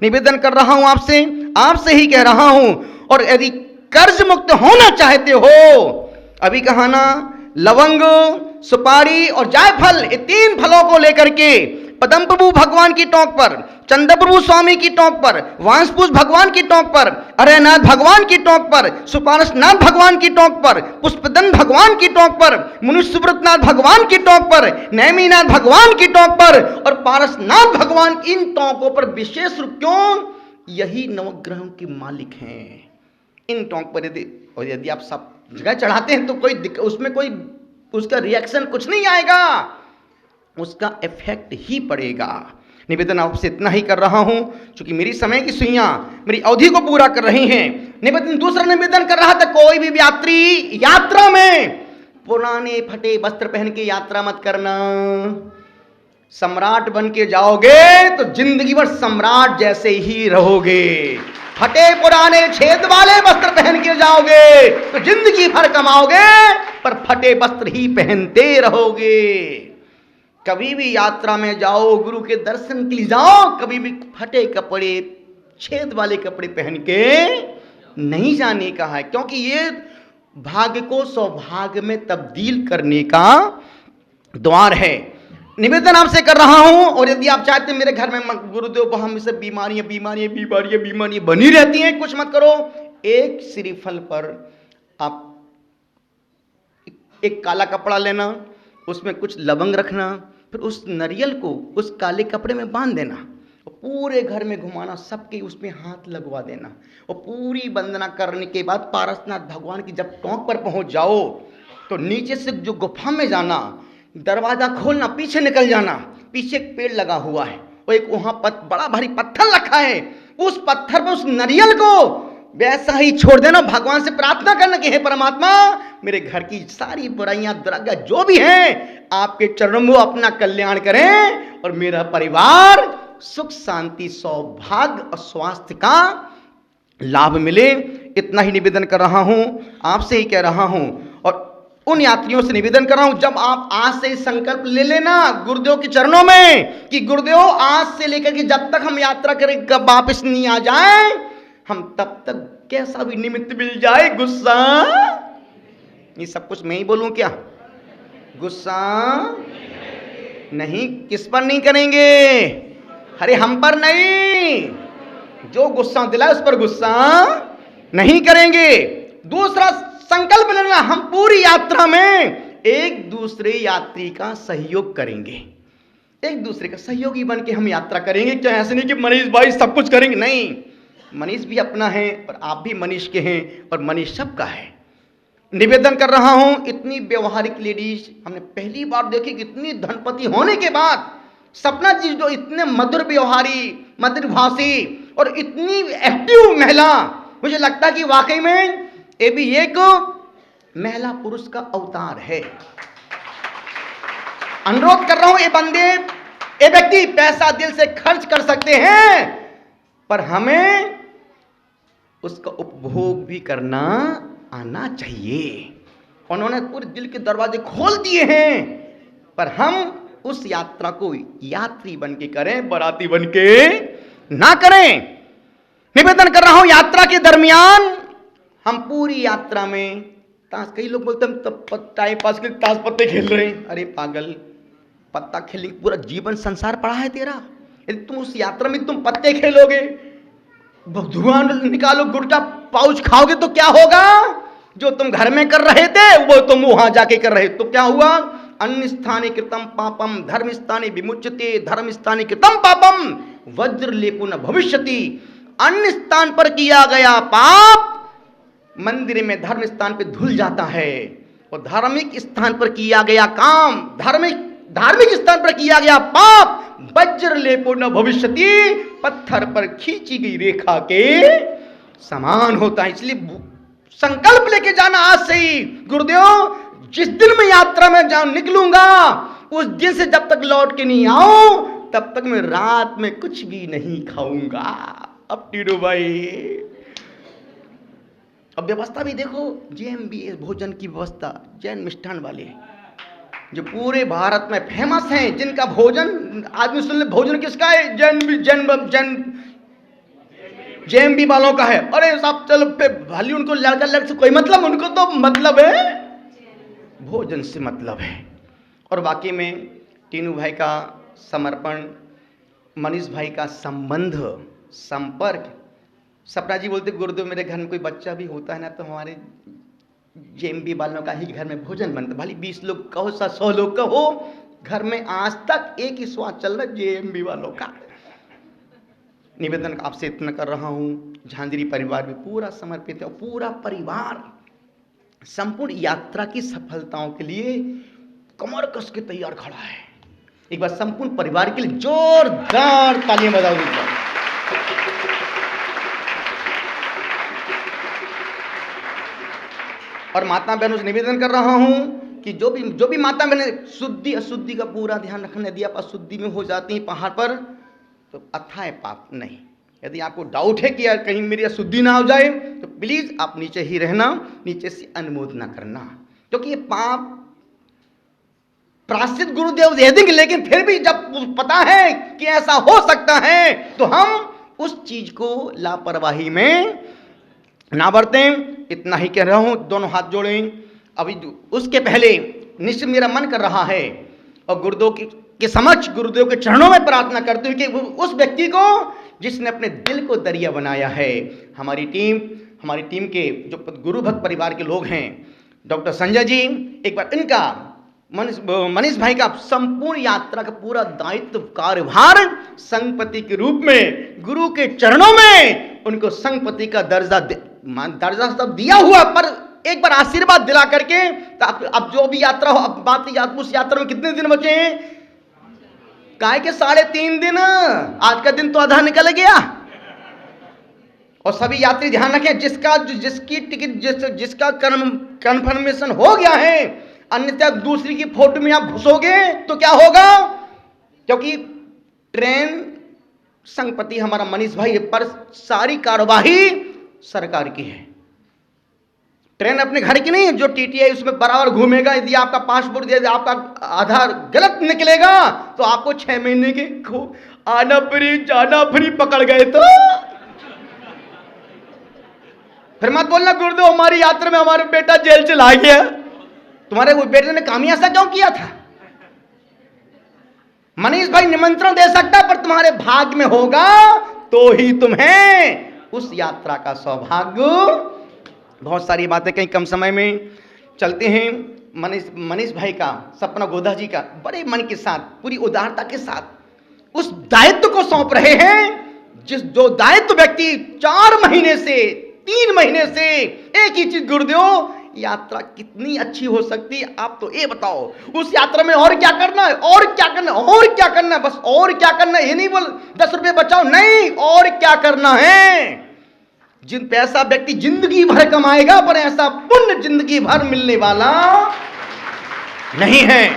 निवेदन कर रहा हूं आपसे, आपसे ही कह रहा हूं। और यदि कर्ज मुक्त होना चाहते हो, अभी कहा ना, लवंग, सुपारी और जायफल, ये 3 फलों को लेकर के पद्म प्रभु भगवान की टोंक पर, चंद्र प्रभु स्वामी की टोंक पर, वांसपुष भगवान की टोंक पर, अरयनाथ भगवान की टोंक पर, सुपारसनाथ भगवान की टोंक पर, पुष्पदन भगवान की टोंक पर, मुनिसुब्रतनाथ भगवान की टोंक पर, नैमीनाथ भगवान की टोंक पर और पारसनाथ भगवान, इन टोंकों पर विशेष रूप, क्यों? यही नवग्रहों के मालिक हैं। इन टोंक पर यदि आप सब जगह चढ़ाते हैं तो उसमें कोई उसका रिएक्शन कुछ नहीं आएगा, उसका इफेक्ट ही पड़ेगा। निवेदन आपसे इतना ही कर रहा हूं, क्योंकि मेरी समय की सुइयां मेरी अवधि को पूरा कर रही हैं। निवेदन, दूसरा निवेदन कर रहा था, कोई भी यात्री यात्रा में पुराने फटे वस्त्र पहन के यात्रा मत करना। सम्राट बन के जाओगे तो जिंदगी भर सम्राट जैसे ही रहोगे। फटे पुराने छेद वाले वस्त्र पहन के जाओगे तो जिंदगी भर कमाओगे, पर फटे वस्त्र ही पहनते रहोगे। कभी भी यात्रा में जाओ, गुरु के दर्शन के लिए जाओ, कभी भी फटे कपड़े, छेद वाले कपड़े पहन के नहीं जाने का है, क्योंकि ये भाग्य को सौभाग्य में तब्दील करने का द्वार है। निवेदन आपसे कर रहा हूं, और यदि आप चाहते हैं मेरे घर में गुरुदेव हम से बीमारियां बीमारियां बीमारियां बीमारियां बनी रहती हैं, कुछ मत करो। एक श्रीफल पर आप एक काला कपड़ा लेना, उसमें कुछ लवंग रखना, फिर उस नारियल को उस काले कपड़े में बांध देना और पूरे घर में घुमाना, सबके उसमें हाथ लगवा देना, और पूरी वंदना करने के बाद पारसनाथ भगवान की जब टोंक पर पहुंच जाओ तो नीचे से जो गुफा में जाना, दरवाजा खोलना, पीछे निकल जाना, पीछे एक पेड़ लगा हुआ है और एक वहां बड़ा भारी पत्थर रखा है, उस पत्थर पर उस नारियल को वैसा ही छोड़ देना, भगवान से प्रार्थना करना कि हे परमात्मा, मेरे घर की सारी बुराइयां दुर्गा जो भी हैं आपके चरणों में अपना कल्याण करें और मेरा परिवार सुख शांति सौभाग्य और स्वास्थ्य का लाभ मिले। इतना ही निवेदन कर रहा हूं, आपसे ही कह रहा हूं, और उन यात्रियों से निवेदन कर रहा हूं, जब आप आज से संकल्प ले लेना गुरुदेव के चरणों में कि गुरुदेव आज से लेकर के जब तक हम यात्रा करें कब वापस नहीं आ जाए, हम तब तक कैसा भी निमित्त मिल जाए गुस्सा, ये सब कुछ मैं ही बोलूं क्या? गुस्सा नहीं, किस पर नहीं करेंगे? अरे हम पर नहीं, जो गुस्सा दिलाए उस पर गुस्सा नहीं करेंगे। दूसरा संकल्प लेना, हम पूरी यात्रा में एक दूसरे यात्री का सहयोग करेंगे, एक दूसरे का सहयोगी बन के हम यात्रा करेंगे। क्या ऐसे नहीं कि मनीष भाई सब कुछ करेंगे, नहीं, मनीष भी अपना है और आप भी मनीष के हैं और मनीष सबका है। निवेदन कर रहा हूं, इतनी व्यवहारिक लेडीज हमने पहली बार देखी कि इतनी धनपति होने के बाद सपना जी जो इतने मधुर व्यवहारी, मधुर भाषी और इतनी एक्टिव महिला, मुझे लगता है कि वाकई में ये भी एक महिला पुरुष का अवतार है। अनुरोध कर रहा हूं, ये बंदे, ये व्यक्ति पैसा दिल से खर्च कर सकते हैं, पर हमें उसका उपभोग भी करना आना चाहिए। उन्होंने पूरे दिल के दरवाजे खोल दिए हैं, पर हम उस यात्रा को यात्री बन के करें, बराती बन के ना करें। निवेदन कर रहा हूं, यात्रा के दरमियान हम पूरी यात्रा में ताश, कई लोग बोलते हैं तब टाइम पास के ताश पत्ते खेल रहे हैं। अरे पागल, पत्ता खेलने पूरा जीवन संसार पड़ा है तेरा। यदि तुम उस यात्रा में तुम पत्ते खेलोगे, धुआं निकालो, गुटखा पाउच खाओगे तो क्या होगा? जो तुम घर में कर रहे थे वो तुम वहां जाके कर रहे, तो क्या हुआ? अन्य स्थाने कृतम पापम धर्म स्थाने विमुच्यते, धर्म स्थाने कृतम पापम वज्र लेपो न भविष्यति। अन्य स्थान पर किया गया पाप मंदिर में धर्म स्थान पे धुल जाता है, और धार्मिक स्थान पर किया गया काम, धार्मिक स्थान पर किया गया पाप वज्र लेपो न भविष्यति, पत्थर पर खींची गई रेखा के समान होता है। इसलिए संकल्प लेके जाना आज से ही, गुरुदेव जिस दिन मैं यात्रा में जाऊं निकलूंगा, उस दिन से जब तक लौट के नहीं आऊं तब तक मैं रात में कुछ भी नहीं खाऊंगा। अब टीडू भाई, अब व्यवस्था भी देखो, JMBS भोजन की व्यवस्था, जैन मिष्ठान वाले जो पूरे भारत में फेमस हैं, जिनका भोजन आदमी सुन ले, भोजन किसका है? जैन जेएमबी वालों का है। अरे साहब चलो भली उनको लड़का लड़के से कोई मतलब, उनको तो मतलब है भोजन से मतलब है। और वाकई में टीनू भाई का समर्पण, मनीष भाई का संबंध, संपर्क। सपना जी बोलते गुरुदेव मेरे घर में कोई बच्चा भी होता है ना तो हमारे जेएमबी वालों का ही घर में भोजन बनता। भली 20 लोग कहो 100 लोग कहो, घर में आज तक एक ही स्वाद चल रहा है जेएमबी वालों का। निवेदन आपसे इतना कर रहा हूँ, झांझरी परिवार में पूरा समर्पित है, पूरा परिवार संपूर्ण यात्रा की सफलताओं के लिए कमर कस के तैयार खड़ा है। एक बार संपूर्ण परिवार के लिए जोरदार तालियां बजाओ। और माता बहनों से निवेदन कर रहा हूं कि जो भी माता बहनें शुद्धि अशुद्धि का पूरा ध्यान रखना। यदि आप अशुद्धि में हो जाती हैं पहाड़ पर तो अथाह पाप नहीं। यदि आपको डाउट है कि यार कहीं मेरी अशुद्धि ना हो जाए तो प्लीज आप नीचे ही रहना, नीचे से अनुमोदना करना, क्योंकि ये पाप प्रायश्चित गुरुदेव दे देंगे, लेकिन फिर भी जब पता है कि ऐसा हो सकता है तो हम उस चीज को लापरवाही में ना बरतें। इतना ही कह रहा हूं, दोनों हाथ जोड़ें। अभी उसके पहले निश्चित मेरा मन कर रहा है और गुरुदेव के समक्ष, गुरुदेव के चरणों में प्रार्थना करते हुए कि उस व्यक्ति को जिसने अपने दिल को दरिया बनाया है, हमारी टीम के जो गुरु भक्त परिवार के लोग हैं, डॉक्टर संजय जी, एक बार इनका मनीष भाई का संपूर्ण यात्रा का पूरा दायित्व कार्यभार संघपति के रूप में गुरु के चरणों में उनको संघपति का दर्जा सब दिया हुआ, पर एक बार आशीर्वाद दिला करके अब जो भी यात्रा हो, अब बात उस यात्रा में कितने दिन बचे हैं? काय के 3.5 दिन। आज का दिन तो आधा निकल गया। और सभी यात्री ध्यान रखें, जिसकी टिकट जिसका कन्फर्मेशन हो गया है, अन्यथा दूसरी की फोटो में आप घुसोगे तो क्या होगा? क्योंकि ट्रेन संघपति हमारा मनीष भाई है, पर सारी कार्यवाही सरकार की है। ट्रेन अपने घर की नहीं है, जो टीटीआई उसमें बराबर घूमेगा। यदि आपका पासपोर्ट, यदि आपका आधार गलत निकलेगा तो आपको 6 महीने के आना फ्री जाना फ्री पकड़ गए तो फिर मत बोलना गुरुदेव हमारी यात्रा में हमारे बेटा जेल चला गया। तुम्हारे वो बेटे ने काम ऐसा क्यों किया था? मनीष भाई निमंत्रण दे सकता, पर तुम्हारे भाग्य में होगा तो ही तुम्हें उस यात्रा का सौभाग्य। बहुत सारी बातें कहीं कम समय में चलते हैं। मनीष भाई का, सपना गोधा जी का बड़े मन के साथ, पूरी उदारता के साथ उस दायित्व को सौंप रहे हैं, जो दायित्व व्यक्ति 4 महीने से 3 महीने से एक ही चीज, गुरुदेव यात्रा कितनी अच्छी हो सकती है, आप तो ये बताओ उस यात्रा में और क्या करना है, और क्या करना है, और क्या करना है, बस और क्या करना है। ये नहीं बोल 10 रुपए बचाओ, नहीं, और क्या करना है। जिन पैसा व्यक्ति जिंदगी भर कमाएगा, पर ऐसा पुण्य जिंदगी भर मिलने वाला नहीं है।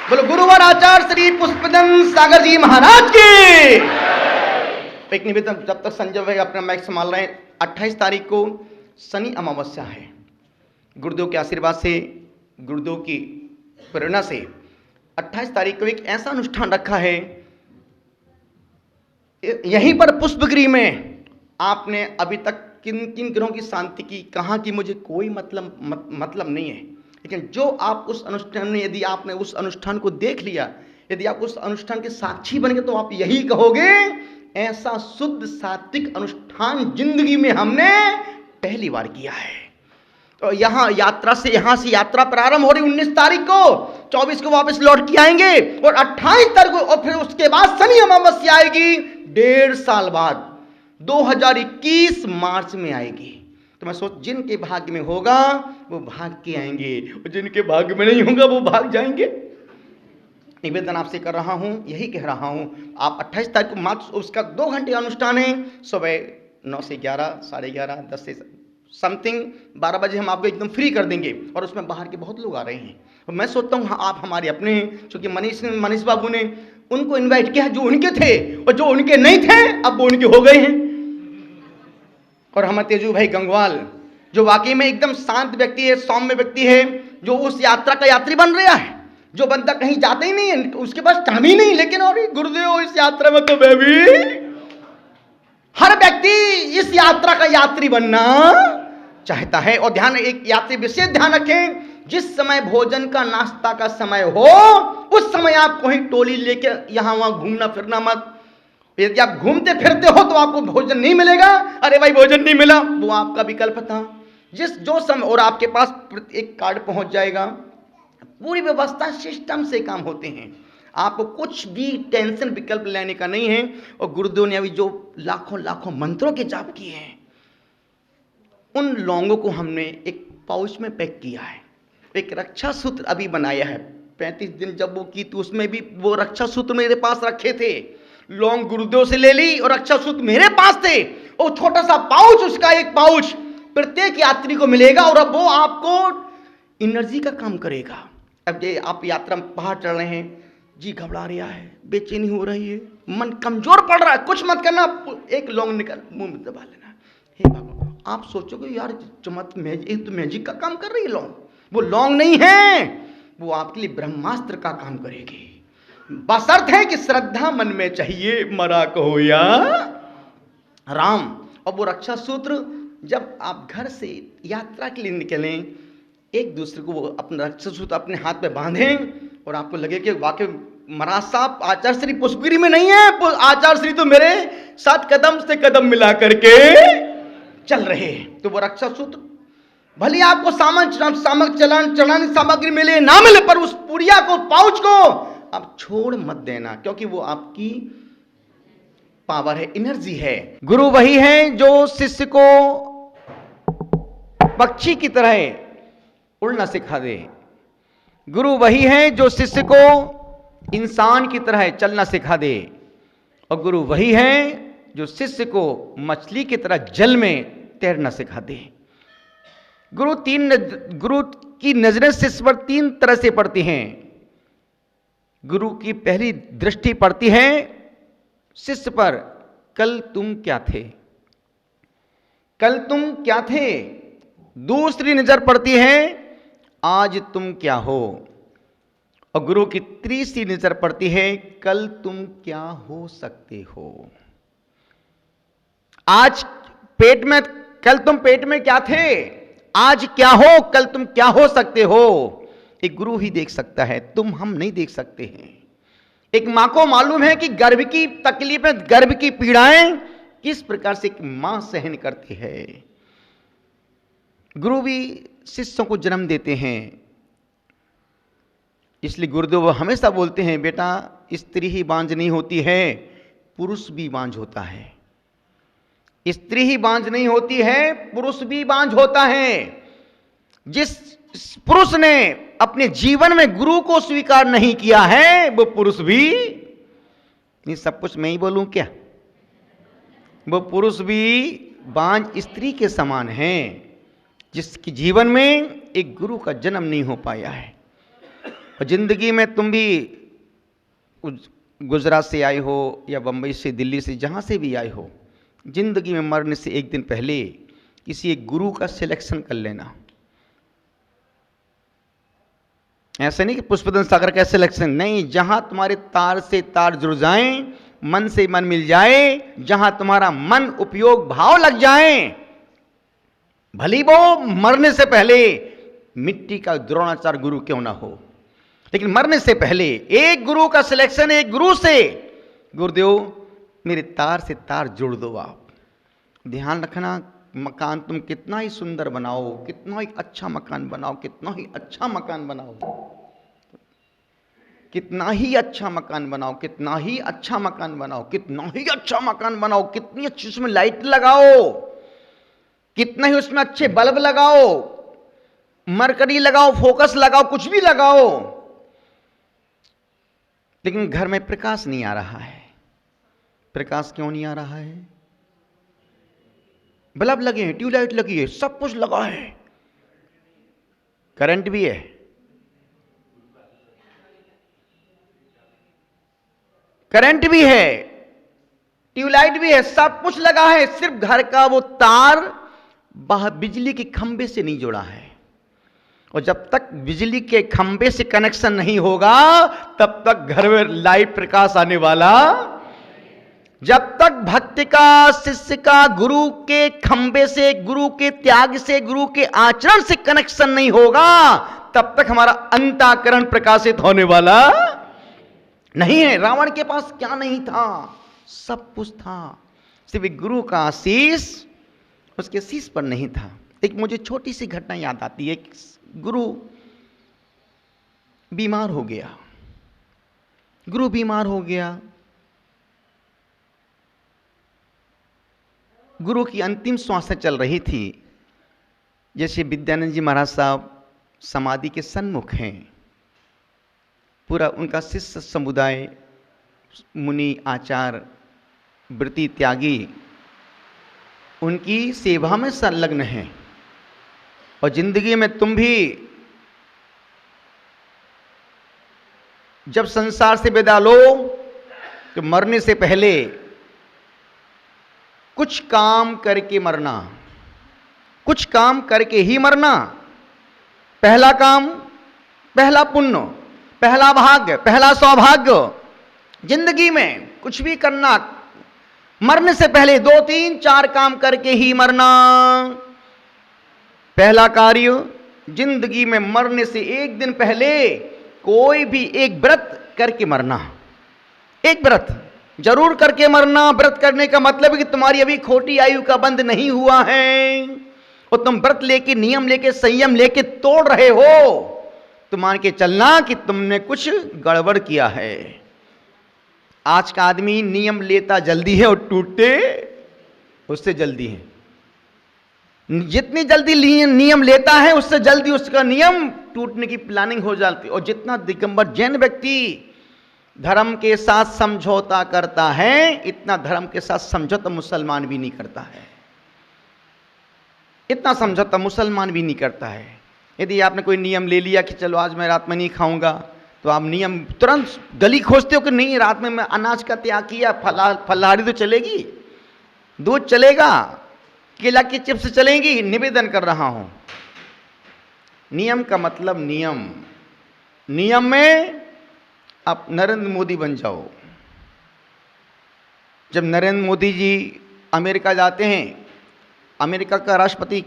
बोलो गुरुवर आचार्य श्री पुष्पदन सागर जी महाराज की। एक निवेदन, जब तक संजय भाई अपना माइक संभाल रहे हैं, 28 तारीख को शनि अमावस्या है। गुरुदेव के आशीर्वाद से, गुरुदेव की प्रेरणा से 28 तारीख को एक ऐसा अनुष्ठान रखा है, यहीं पर पुष्पगिरी में। आपने अभी तक किन ग्रहों की शांति की, कहाँ की, मुझे कोई मतलब नहीं है, लेकिन जो आप उस अनुष्ठान में, यदि आपने उस अनुष्ठान को देख लिया, यदि आप उस अनुष्ठान के साक्षी बन गए, तो आप यही कहोगे ऐसा शुद्ध सात्विक अनुष्ठान जिंदगी में हमने पहली बार किया है। तो यहाँ से यात्रा प्रारंभ हो रही 19 तारीख को, 24 को वापस लौट के आएंगे, और 28 तारीख को, और फिर उसके बाद शनि अमावस्या आएगी 1.5 साल बाद, 2021 मार्च में आएगी। तो मैं सोच, जिनके भाग्य में होगा वो भाग के आएंगे, और जिनके भाग्य में नहीं होगा वो भाग जाएंगे। निवेदन आपसे कर रहा हूं, यही कह रहा हूं, आप 28 तारीख को मात्र उसका 2 घंटे अनुष्ठान है, सुबह 9 से 11, 11:30, 10 से समथिंग 12 बजे हम आपको एकदम फ्री कर देंगे। और उसमें बाहर के बहुत लोग आ रहे हैं, और मैं सोचता हूँ आप हमारे अपने हैं, क्योंकि मनीष बाबू ने उनको इन्वाइट किया जो उनके थे, और जो उनके नहीं थे अब वो उनके हो गए हैं। और हमारे तेजू भाई गंगवाल, जो वाकई में एकदम शांत व्यक्ति है, सौम्य व्यक्ति है, जो उस यात्रा का यात्री बन रहा है, जो बंदा कहीं जाता ही नहीं है, उसके पास टाइम ही नहीं, लेकिन और गुरुदेव इस यात्रा में तो मैं भी हर व्यक्ति इस यात्रा का यात्री बनना चाहता है। और ध्यान, एक यात्री विशेष ध्यान रखें, जिस समय भोजन का नाश्ता का समय हो उस समय आप कोई टोली लेके यहां वहां घूमना फिरना मत। यदि आप घूमते फिरते हो तो आपको भोजन नहीं मिलेगा, अरे भाई भोजन नहीं मिला, वो आपका विकल्प था। जो समय और आपके पास एक कार्ड पहुंच जाएगा। पूरी व्यवस्था सिस्टम से काम होते हैं, आपको कुछ भी टेंशन विकल्प लेने का नहीं है। और गुरुदेव ने अभी जो लाखों लाखों मंत्रों के जाप किए हैं, उन लौंगों को हमने एक पाउच में पैक किया है। एक रक्षा सूत्र अभी बनाया है, 35 दिन जब वो की तो उसमें भी वो रक्षा सूत्र मेरे पास रखे थे। लौंग गुरुदेव से ले ली और रक्षा सूत्र मेरे पास थे। और छोटा सा पाउच, उसका एक पाउच प्रत्येक यात्री को मिलेगा और अब वो आपको एनर्जी का काम करेगा। अब ये आप यात्रा में पहाड़ चढ़ रहे हैं, जी घबरा रहा है, बेचैनी हो रही है, मन कमजोर पड़ रहा है, कुछ मत करना, एक लौंग निकल मुंह में दबा लेना। हे भगवान, आप सोचोगे यार एक तो मैजिक का काम कर रही है लौंग, वो लौंग नहीं है, वो आपके लिए ब्रह्मास्त्र का काम करेगी। बशर्त है कि श्रद्धा मन में चाहिए, मरा कहो या राम। और वो रक्षा सूत्र जब आप घर से यात्रा के लिए निकलें, एक दूसरे को वो अपना रक्षा सूत्र अपने हाथ में बांधें और आपको लगे कि वाकई महाराज साहब आचार्य श्री पुष्पगिरी में नहीं है, आचार्य श्री तो मेरे साथ कदम से कदम मिला करके चल रहे हैं। तो वो रक्षा सूत्र भले आपको चढ़ाने सामग्री मिले ना मिले, पर उस पुड़िया को, पाउच को आप छोड़ मत देना, क्योंकि वो आपकी पावर है, एनर्जी है। गुरु वही है जो शिष्य को पक्षी की तरह उड़ना सिखा दे। गुरु वही है जो शिष्य को इंसान की तरह चलना सिखा दे। और गुरु वही है जो शिष्य को मछली की तरह जल में तैरना सिखा दे। गुरु की नजरें शिष्य पर 3 तरह से पड़ती हैं। गुरु की पहली दृष्टि पड़ती है शिष्य पर, कल तुम क्या थे, कल तुम क्या थे। दूसरी नजर पड़ती है आज तुम क्या हो। और गुरु की तीसरी नजर पड़ती है कल तुम क्या हो सकते हो। आज पेट में, कल तुम पेट में क्या थे, आज क्या हो, कल तुम क्या हो सकते हो। एक गुरु ही देख सकता है, तुम हम नहीं देख सकते हैं। एक मां को मालूम है कि गर्भ की तकलीफें, गर्भ की पीड़ाएं किस प्रकार से एक मां सहन करती है। गुरु भी शिष्यों को जन्म देते हैं, इसलिए गुरुदेव हमेशा बोलते हैं, बेटा स्त्री ही बांझ नहीं होती है, पुरुष भी बांझ होता है। स्त्री ही बांझ नहीं होती है, पुरुष भी बांझ होता है। जिस पुरुष ने अपने जीवन में गुरु को स्वीकार नहीं किया है, वो पुरुष भी, नहीं सब कुछ मैं ही बोलूं क्या, वो पुरुष भी बांझ स्त्री के समान है, जिसके जीवन में एक गुरु का जन्म नहीं हो पाया है। और जिंदगी में तुम भी गुजरात से आए हो या बंबई से, दिल्ली से, जहां से भी आए हो, जिंदगी में मरने से एक दिन पहले किसी एक गुरु का सिलेक्शन कर लेना। ऐसे नहीं कि पुष्पदन सागर का सिलेक्शन नहीं, जहां तुम्हारे तार से तार जुड़ जाएं, मन से मन मिल जाए, जहां तुम्हारा मन उपयोग भाव लग जाए, भली वो मरने से पहले मिट्टी का द्रोणाचार्य गुरु क्यों ना हो, लेकिन मरने से पहले एक गुरु का सिलेक्शन, एक गुरु से, गुरुदेव मेरे तार से तार जोड़ दो आप। ध्यान रखना, मकान तुम कितना ही सुंदर बनाओ, कितना ही अच्छा मकान बनाओ, कितना ही अच्छा मकान बनाओ, कितना ही अच्छा मकान बनाओ, कितना ही अच्छा मकान बनाओ, कितना ही अच्छा मकान बनाओ, कितनी अच्छी उसमें लाइट लगाओ, कितना ही उसमें अच्छे बल्ब लगाओ, मरकरी लगाओ, फोकस लगाओ, कुछ भी लगाओ, लेकिन घर में प्रकाश नहीं आ रहा है। प्रकाश क्यों नहीं आ रहा है? बल्ब लगे हैं, ट्यूबलाइट लगी है, सब कुछ लगा है, करंट भी है, करंट भी है, ट्यूबलाइट भी है, सब कुछ लगा है, सिर्फ घर का वो तार बाहर बिजली के खंबे से नहीं जुड़ा है। और जब तक बिजली के खंबे से कनेक्शन नहीं होगा, तब तक घर में लाइट प्रकाश आने वाला। जब तक भक्त का, शिष्य का गुरु के खंबे से, गुरु के त्याग से, गुरु के आचरण से कनेक्शन नहीं होगा, तब तक हमारा अंतःकरण प्रकाशित होने वाला नहीं है। रावण के पास क्या नहीं था? सब कुछ था, सिर्फ गुरु का आशीष उसके शीश पर नहीं था। एक मुझे छोटी सी घटना याद आती है। गुरु बीमार हो गया, गुरु बीमार हो गया, गुरु की अंतिम श्वासें चल रही थी। जैसे विद्यानंद जी महाराज साहब समाधि के सन्मुख हैं, पूरा उनका शिष्य समुदाय, मुनि, आचार्य, व्रती, त्यागी उनकी सेवा में संलग्न हैं। और जिंदगी में तुम भी जब संसार से विदा लो तो मरने से पहले कुछ काम करके मरना, कुछ काम करके ही मरना। पहला काम, पहला पुण्य, पहला भाग्य, पहला सौभाग्य। जिंदगी में कुछ भी करना, मरने से पहले 2, 3, 4 काम करके ही मरना। पहला कार्य, जिंदगी में मरने से एक दिन पहले कोई भी एक व्रत करके मरना। एक व्रत जरूर करके मरना। व्रत करने का मतलब है कि तुम्हारी अभी खोटी आयु का बंध नहीं हुआ है और तुम व्रत लेके, नियम लेके, संयम लेके तोड़ रहे हो, तो मान के चलना कि तुमने कुछ गड़बड़ किया है। आज का आदमी नियम लेता जल्दी है और टूटते उससे जल्दी है। जितनी जल्दी नियम लेता है उससे जल्दी उसका नियम टूटने की प्लानिंग हो जाती है। और जितना दिगंबर जैन व्यक्ति धर्म के साथ समझौता करता है, इतना धर्म के साथ समझौता मुसलमान भी नहीं करता है। इतना समझौता मुसलमान भी नहीं करता है। यदि आपने कोई नियम ले लिया कि चलो आज मैं रात में नहीं खाऊंगा, तो आप नियम तुरंत गली खोजते हो कि नहीं, रात में मैं अनाज का त्याग किया, फलाहारी तो चलेगी, दूध चलेगा, केला की चिप्स चलेंगी, निवेदन कर रहा हूं। नियम का मतलब नियम। नियम में आप नरेंद्र मोदी बन जाओ। जब नरेंद्र मोदी जी अमेरिका जाते हैं, अमेरिका का राष्ट्रपति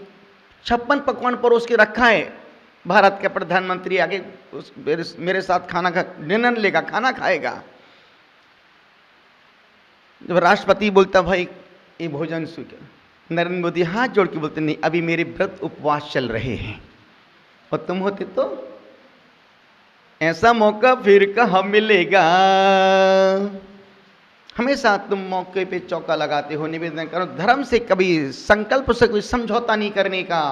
56 पकवान परोस के रखा है, भारत के प्रधानमंत्री आगे मेरे साथ खाना का डिनर लेगा, खाना खाएगा। जब राष्ट्रपति बोलता भाई ये भोजन स्वीकार, नरेंद्र मोदी हाथ जोड़ के बोलते नहीं, अभी मेरे व्रत उपवास चल रहे हैं। और तुम होते तो ऐसा मौका फिर कहाँ मिलेगा। हमेशा तुम मौके पे चौका लगाते हो, निवेदन करो। धर्म से कभी, संकल्प से कोई समझौता नहीं करने का।